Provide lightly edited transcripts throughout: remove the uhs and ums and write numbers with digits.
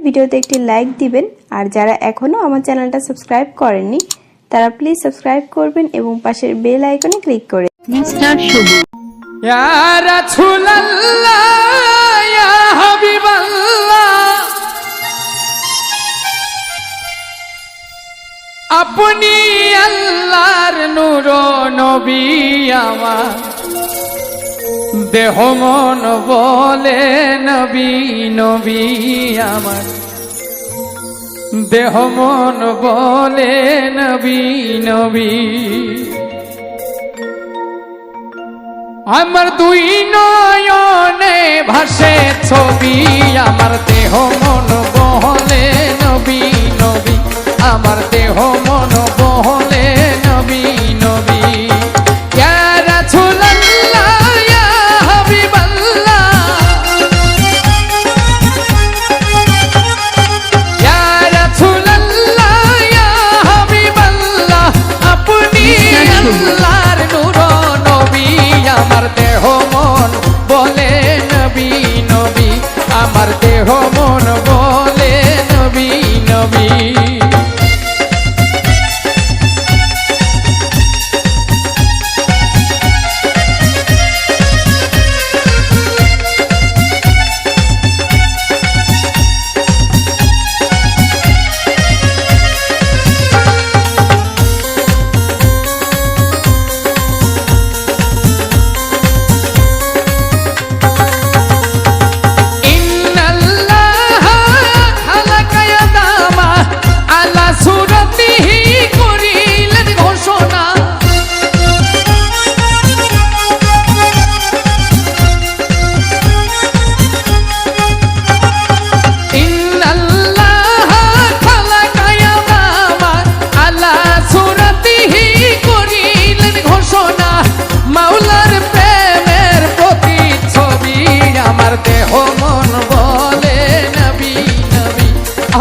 ভিডিওতে একটি লাইক দিবেন আর যারা এখনো আমার চ্যানেলটা সাবস্ক্রাইব করেননি তারা প্লিজ সাবস্ক্রাইব করবেন এবং পাশের বেল আইকনে ক্লিক করে মিস্টার শুভ ইয়া রাসূলুল্লাহ ইয়া হাবিবাল্লাহ আপনি আল্লাহর নূর নবী আমার দেহ মন বলে নবী নবী আমার দেহ মন বলে নবী নবী আমার দুই নয়নে ভাসে ছবি আমার দেহ মন বলে নবী নবী আমার দেহ মন বলে নবী নবী ইয়া রাসূলুল্লাহ ইয়া হাবিবাল্লাহ ইয়া রাসূলুল্লাহ ইয়া হাবিবাল্লাহ আপনি আল্লাহর নূর নবী আমার দেহ মন বলে নবী নবী আমার দেহ মন বলে নবী নবী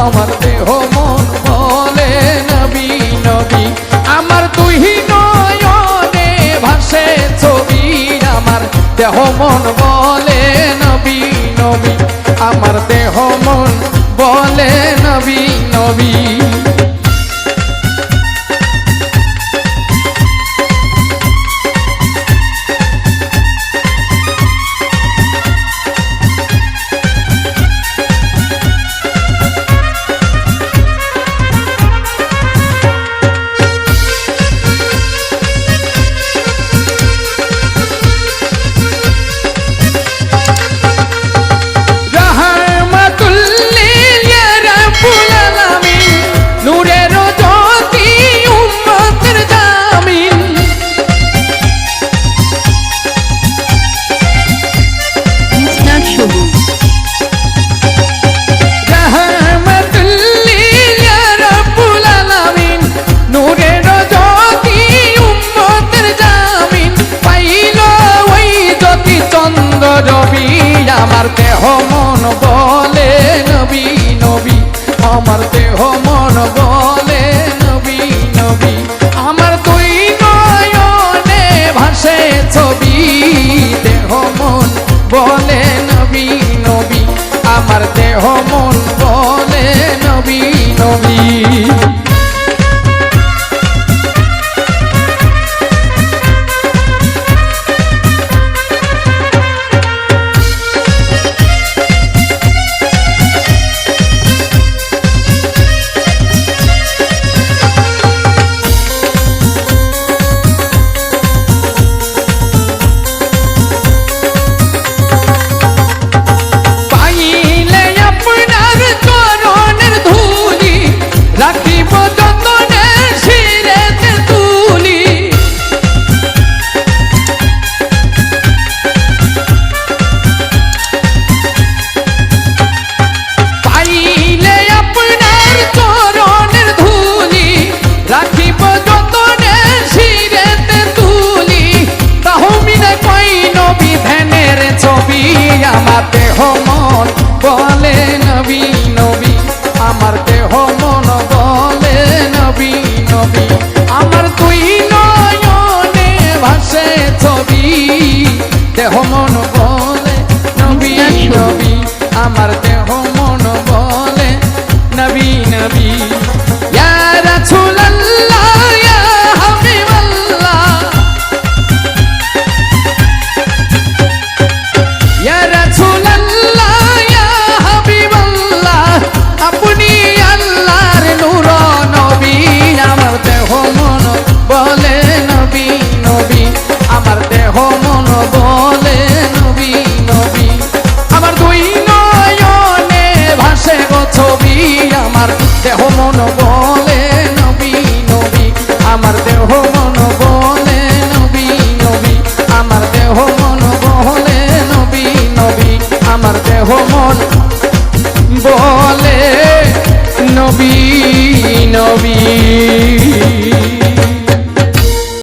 আমার দেহ মন বলে নবী নবী আমার দুই নয়নে ভাসে ছবি আমার দেহ মন বলে নবী নবী আমার দেহ মন বলে নবী নবী আমার দেহ মন বলে নবী নবী আমার দেহ মন বলে নবী নবী আমার দুই নয়নে ভাসে ছবি দেহ মন বলে নবী নবী আমার দেহ মন বলে নবী নবী মন